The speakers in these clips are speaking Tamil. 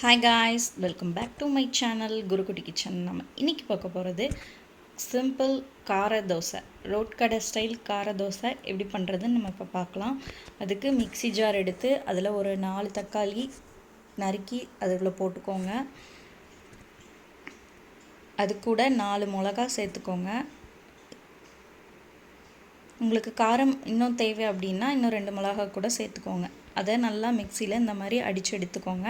Hi guys, welcome back to my channel Kurukutti kitchen. நம்ம இன்றைக்கி பார்க்க போகிறது சிம்பிள் கார தோசை, ரோட் கடை ஸ்டைல் கார தோசை எப்படி பண்ணுறதுன்னு நம்ம இப்போ பார்க்கலாம். அதுக்கு மிக்ஸி ஜார் எடுத்து அதில் ஒரு 4 தக்காளி நறுக்கி அதுக்குள்ளே போட்டுக்கோங்க. அது கூட 4 மிளகா சேர்த்துக்கோங்க. உங்களுக்கு காரம் இன்னும் தேவை அப்படின்னா இன்னும் 2 மிளகா கூட சேர்த்துக்கோங்க. அதை நல்லா மிக்சியில் இந்த மாதிரி அடித்து எடுத்துக்கோங்க.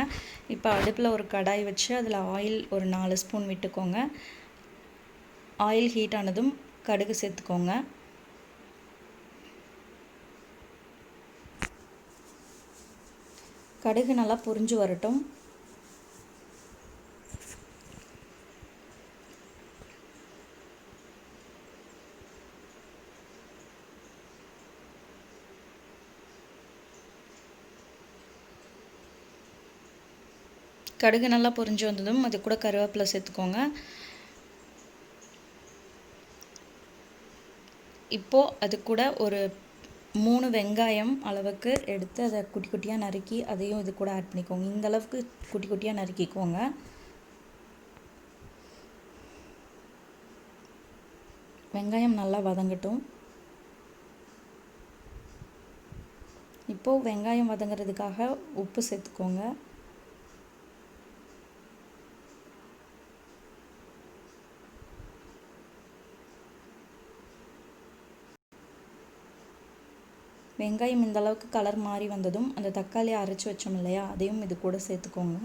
இப்போ அடுப்பில் ஒரு கடாய் வச்சு அதில் ஆயில் ஒரு 4 ஸ்பூன் விட்டுக்கோங்க. ஆயில் ஹீட் ஆனதும் கடுகு சேர்த்துக்கோங்க. கடுகு நல்லா பொரிஞ்சு வரட்டும். கடுகு நல்லா பொரிஞ்சு வந்ததும் அது கூட கருவேப்பிலை சேர்த்துக்கோங்க. இப்போது அது கூட ஒரு 3 வெங்காயம் அளவுக்கு எடுத்து அதை குட்டி குட்டியாக நறுக்கி அதையும் இது கூட ஆட் பண்ணிக்கோங்க. இந்த அளவுக்கு குட்டி குட்டியாக நறுக்கிக்கோங்க. வெங்காயம் நல்லா வதங்கட்டும். இப்போது வெங்காயம் வதங்கிறதுக்காக உப்பு சேர்த்துக்கோங்க. வெங்காயம் இந்த அளவுக்கு கலர் மாறி வந்ததும் அந்த தக்காளியை அரைச்சி வச்சோம் இல்லையா, அதையும் இது கூட சேர்த்துக்கோங்க.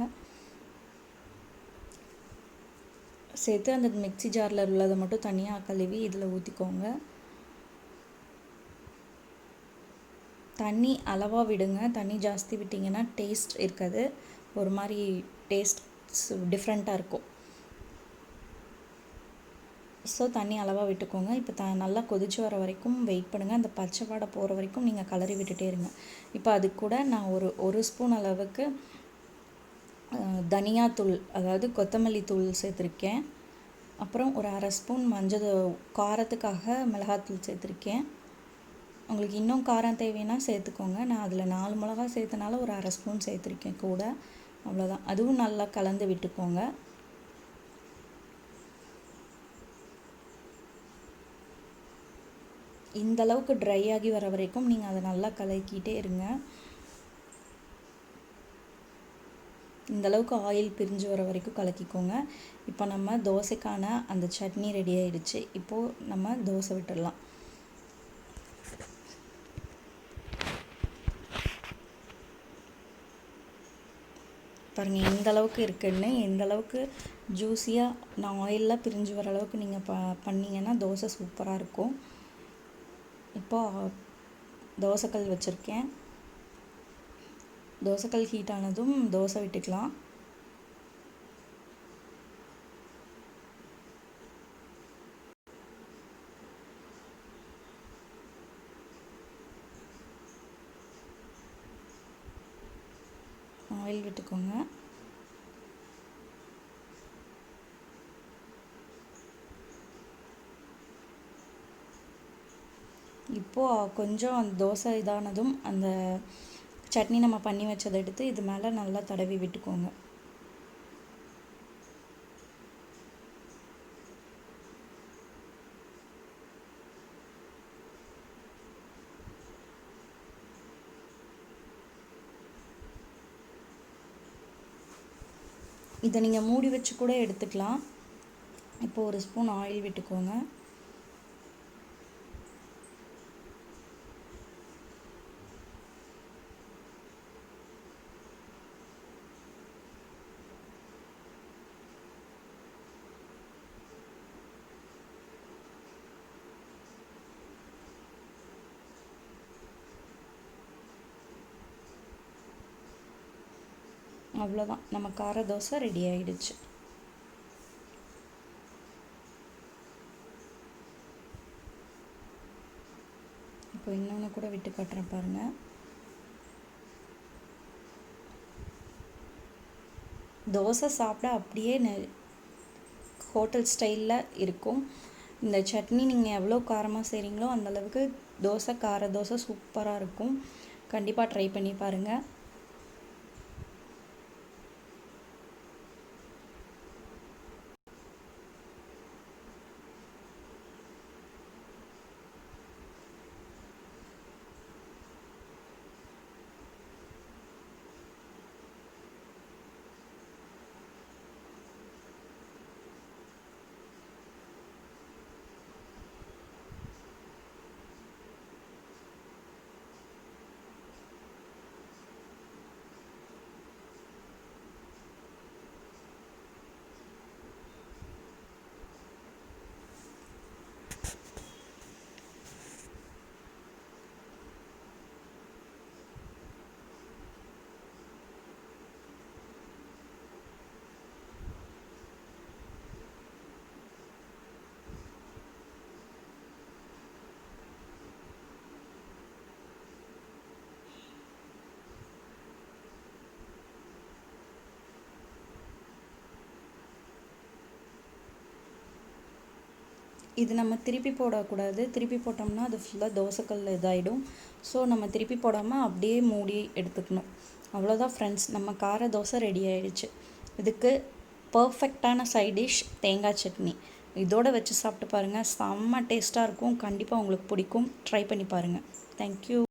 சேர்த்து அந்த மிக்ஸி ஜாரில் உள்ளதை மட்டும் தனியாக கழுவி இதில் ஊற்றிக்கோங்க. தண்ணி அளவாக விடுங்க. தண்ணி ஜாஸ்தி விட்டிங்கன்னா டேஸ்ட் இருக்காது, ஒரு மாதிரி டேஸ்ட் டிஃப்ரெண்ட்டாக இருக்கும். ஸோ தண்ணி அளவாக விட்டுக்கோங்க. இப்போ நல்லா கொதிச்சு வர வரைக்கும் வெயிட் பண்ணுங்கள். அந்த பச்சை வாடை போகிற வரைக்கும் நீங்கள் கலரி விட்டுட்டே இருங்க. இப்போ அது கூட நான் ஒரு ஸ்பூன் அளவுக்கு தனியாத்தூள், அதாவது கொத்தமல்லி தூள் சேர்த்துருக்கேன். அப்புறம் ஒரு அரை ஸ்பூன் மஞ்சள், காரத்துக்காக மிளகாத்தூள் சேர்த்துருக்கேன். உங்களுக்கு இன்னும் காரம் தேவைன்னா சேர்த்துக்கோங்க. நான் அதில் 4 மிளகா சேர்த்தனால ஒரு அரை ஸ்பூன் சேர்த்துருக்கேன் கூட, அவ்வளோதான். அதுவும் நல்லா கலந்து விட்டுக்கோங்க. இந்த அளவுக்கு ட்ரை ஆகி வர வரைக்கும் நீங்கள் அதை நல்லா கலக்கிட்டே இருங்க. இந்த அளவுக்கு ஆயில் பிரிஞ்சு வர வரைக்கும் கலக்கிக்கோங்க. இப்போ நம்ம தோசைக்கான அந்த சட்னி ரெடி ஆகிடுச்சு. இப்போது நம்ம தோசை விட்டுடலாம். பாருங்கள் இந்த அளவுக்கு இருக்குன்னு. இந்த அளவுக்கு ஜூஸியாக நான் ஆயிலெலாம் பிரிஞ்சு வர அளவுக்கு நீங்கள் பண்ணிங்கன்னா தோசை சூப்பராக இருக்கும். இப்போது தோசைக்கல் வச்சுருக்கேன். தோசைக்கல் ஹீட் ஆனதும் தோசை விட்டுக்கலாம். ஆயில் விட்டுக்கோங்க. இப்போது கொஞ்சம் அந்த தோசை இதானதும் அந்த சட்னி நம்ம பண்ணி வச்சதை எடுத்து இது மேலே நல்லா தடவி விட்டுக்கோங்க. இதை நீங்கள் மூடி வச்சு கூட எடுத்துக்கலாம். இப்போ ஒரு ஸ்பூன் ஆயில் விட்டுக்கோங்க. அவ்வளோதான், நம்ம கார தோசை ரெடி ஆகிடுச்சு. இப்போ இன்னொன்று கூட விட்டு காட்டுறேன் பாருங்கள். தோசை சாப்பிட அப்படியே ஹோட்டல் ஸ்டைலில் இருக்கும். இந்த சட்னி நீங்கள் எவ்வளோ காரமாக செய்கிறீங்களோ அந்தளவுக்கு தோசை கார தோசை சூப்பராக இருக்கும். கண்டிப்பாக ட்ரை பண்ணி பாருங்கள். இது நம்ம திருப்பி போடக்கூடாது. திருப்பி போட்டோம்னா அது ஃபுல்லாக தோசைக்கல்ல இதாகிடும். ஸோ நம்ம திருப்பி போடாமல் அப்படியே மூடி எடுத்துக்கணும். அவ்வளோதான் ஃப்ரெண்ட்ஸ், நம்ம கார தோசை ரெடி ஆயிடுச்சு. இதுக்கு பர்ஃபெக்டான சைட் டிஷ் தேங்காய் சட்னி. இதோடு வச்சு சாப்பிட்டு பாருங்கள், செம்ம டேஸ்ட்டாக இருக்கும். கண்டிப்பாக உங்களுக்கு பிடிக்கும். ட்ரை பண்ணி பாருங்கள். தேங்க்யூ.